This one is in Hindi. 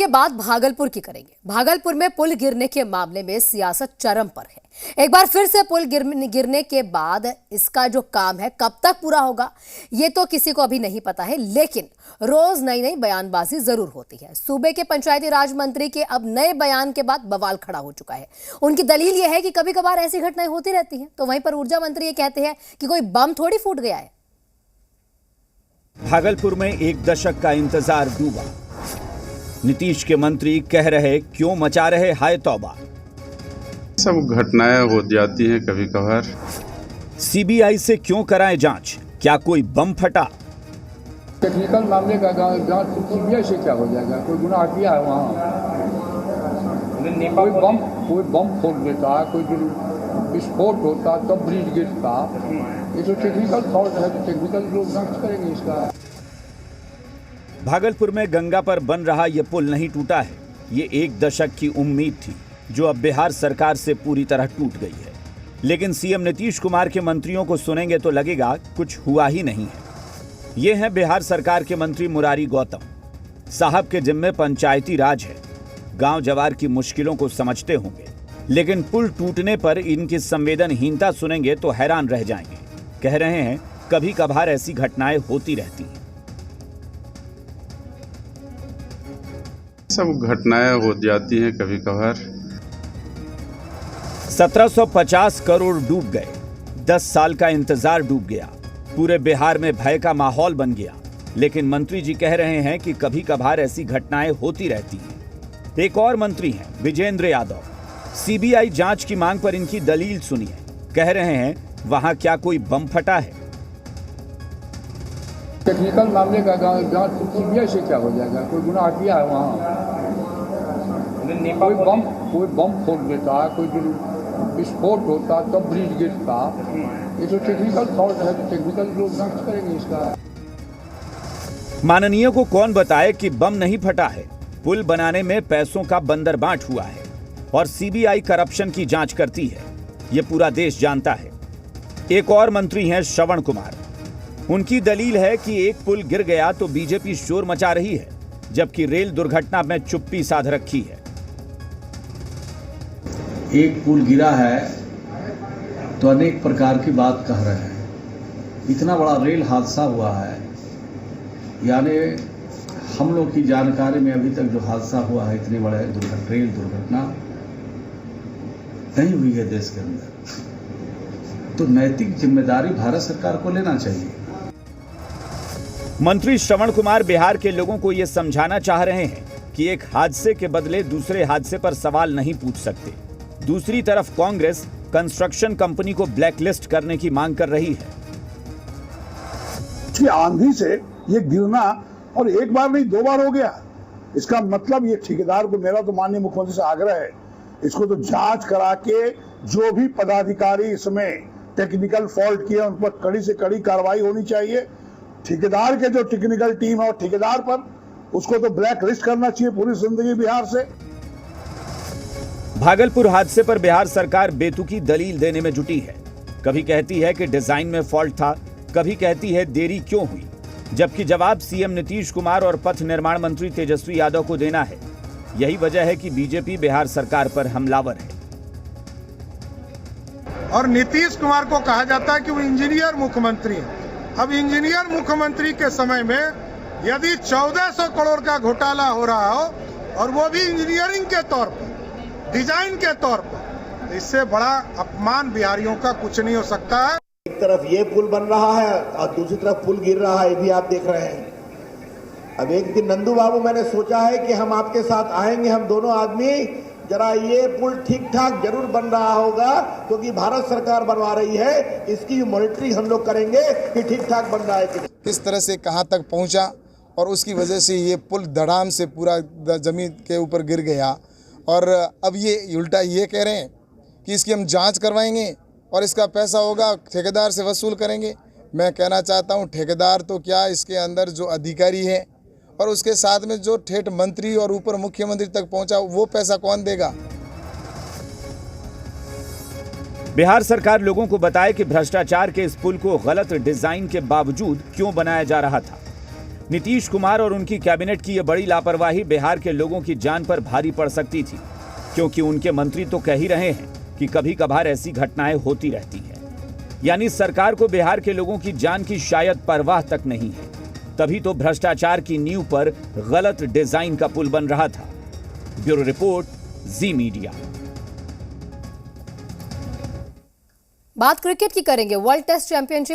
करेंगे बात भागलपुर की करेंगे। भागलपुर में पुल गिरने के मामले में सियासत चरम पर है। एक बार फिर से पुल गिरने के बाद इसका जो काम है कब तक पूरा होगा ये तो किसी को अभी नहीं पता है, लेकिन रोज नई नई बयानबाजी जरूर होती है। सूबे के पंचायती राज मंत्री के अब नए बयान के बाद बवाल खड़ा हो चुका है। उनकी दलील यह है कि कभी कभार ऐसी घटनाएं होती रहती हैं, तो वहीं पर ऊर्जा मंत्री ये कहते हैं कि कोई बम थोड़ी फूट गया है। भागलपुर में एक दशक का इंतजार डूबा। नीतीश के मंत्री कह रहे क्यों मचा रहे हाय तौबा। सब घटनाएं हो जाती हैं कभी कभार। सीबीआई से क्यों कराएं जांच, क्या कोई बम फटा? टेक्निकल मामले का जांच सीबीआई से क्या हो जाएगा? कोई गुनाह किया है वहाँ? कोई बम फोड़ देता, कोई विस्फोट होता तब ब्रिज गिरता। ये तो टेक्निकल फॉल्ट है, तो टेक्निकल लोग जांच करेंगे इसका। भागलपुर में गंगा पर बन रहा यह पुल नहीं टूटा है। ये एक दशक की उम्मीद थी जो अब बिहार सरकार से पूरी तरह टूट गई है। लेकिन सीएम नीतीश कुमार के मंत्रियों को सुनेंगे तो लगेगा कुछ हुआ ही नहीं है। ये हैं बिहार सरकार के मंत्री मुरारी गौतम साहब के जिम्मे पंचायती राज है। गांव जवार की मुश्किलों को समझते होंगे, लेकिन पुल टूटने पर इनकी संवेदनहीनता सुनेंगे तो हैरान रह जाएंगे। कह रहे हैं कभी कभार ऐसी घटनाएं होती रहती हैं। सब घटनाएं हो जाती हैं कभी कभार। 1750 करोड़ डूब गए। 10 साल का इंतजार डूब गया। पूरे बिहार में भय का माहौल बन गया। लेकिन मंत्री जी कह रहे हैं कि कभी कभार ऐसी घटनाएं होती रहती हैं। एक और मंत्री हैं विजेंद्र यादव। सीबीआई जांच की मांग पर इनकी दलील सुनिए। कह रहे हैं वहां क्या कोई बम फटा है? टेक्निकल मामले का जांच सीबीआई से क्या हो जाएगा? कोई गुनाह किया है वहाँ? कोई बम फोड़ देता, कोई विस्फोट होता तब ब्रिज गिरता। ये तो टेक्निकल फॉल्ट है, तो टेक्निकल लोग जांच करेंगे इसका। माननीय को कौन बताए कि बम नहीं फटा है। पुल बनाने में पैसों का बंदरबांट हुआ है और सीबीआई करप्शन की जांच करती है। ये पूरा देश जानता है। एक और मंत्री हैं श्रवण कुमार। उनकी दलील है कि एक पुल गिर गया तो बीजेपी शोर मचा रही है, जबकि रेल दुर्घटना में चुप्पी साध रखी है। एक पुल गिरा है तो अनेक प्रकार की बात कह रहे हैं। इतना बड़ा रेल हादसा हुआ है, यानी हम लोग की जानकारी में अभी तक जो हादसा हुआ है, इतने बड़े रेल दुर्घटना नहीं हुई है देश के अंदर। तो नैतिक जिम्मेदारी भारत सरकार को लेना चाहिए। मंत्री श्रवण कुमार बिहार के लोगों को यह समझाना चाह रहे हैं कि एक हादसे के बदले दूसरे हादसे पर सवाल नहीं पूछ सकते। दूसरी तरफ कांग्रेस कंस्ट्रक्शन कंपनी को ब्लैकलिस्ट करने की मांग कर रही है। आंधी से ये गिरना और एक बार नहीं 2 बार हो गया। इसका मतलब ये ठेकेदार को, मेरा तो माननीय मुख्यमंत्री से आग्रह है, इसको तो जांच करा के जो भी पदाधिकारी इसमें टेक्निकल फॉल्ट किए उन पर कड़ी से कड़ी कार्रवाई होनी चाहिए। ठेकेदार के जो टेक्निकल टीम है और ठेकेदार पर उसको तो ब्लैक लिस्ट करना चाहिए पूरी जिंदगी बिहार से। भागलपुर हादसे पर बिहार सरकार बेतुकी दलील देने में जुटी है। कभी कहती है कि डिजाइन में फॉल्ट था, कभी कहती है देरी क्यों हुई, जबकि जवाब सीएम नीतीश कुमार और पथ निर्माण मंत्री तेजस्वी यादव को देना है। यही वजह है कि बीजेपी बिहार सरकार पर हमलावर है। और नीतीश कुमार को कहा जाता है कि वो इंजीनियर मुख्यमंत्री है। अब इंजीनियर मुख्यमंत्री के समय में यदि 1400 करोड़ का घोटाला हो रहा हो और वो भी इंजीनियरिंग के तौर पर, डिजाइन के तौर पर, इससे बड़ा अपमान बिहारियों का कुछ नहीं हो सकता है। एक तरफ ये पुल बन रहा है और दूसरी तरफ पुल गिर रहा है, ये भी आप देख रहे हैं। अब एक दिन नंदू बाबू, मैंने सोचा है कि हम आपके साथ आएंगे, हम दोनों आदमी जरा ये पुल ठीक ठाक जरूर बन रहा होगा, क्योंकि भारत सरकार बनवा रही है, इसकी मॉनिटरिंग हम लोग करेंगे कि ठीक ठाक बन रहा है कि किस तरह से कहां तक पहुंचा और उसकी वजह से ये पुल धड़ाम से पूरा जमीन के ऊपर गिर गया। और अब ये उल्टा ये कह रहे हैं कि इसकी हम जांच करवाएंगे और इसका पैसा होगा ठेकेदार से वसूल करेंगे। मैं कहना चाहता हूं ठेकेदार तो क्या, इसके अंदर जो अधिकारी है और उसके साथ में जो ठेठ मंत्री और ऊपर मुख्यमंत्री तक पहुंचा, वो पैसा कौन देगा? बिहार सरकार लोगों को बताए कि भ्रष्टाचार के इस पुल को गलत डिजाइन के बावजूद क्यों बनाया जा रहा था। नीतीश कुमार और उनकी कैबिनेट की यह बड़ी लापरवाही बिहार के लोगों की जान पर भारी पड़ सकती थी, क्योंकि उनके मंत्री तो कह ही रहे हैं कि कभी कभार ऐसी घटनाएं होती रहती हैं। यानी सरकार को बिहार के लोगों की जान की शायद परवाह तक नहीं है। तभी तो भ्रष्टाचार की नींव पर गलत डिजाइन का पुल बन रहा था। ब्यूरो रिपोर्ट, जी मीडिया। बात क्रिकेट की करेंगे। World test championship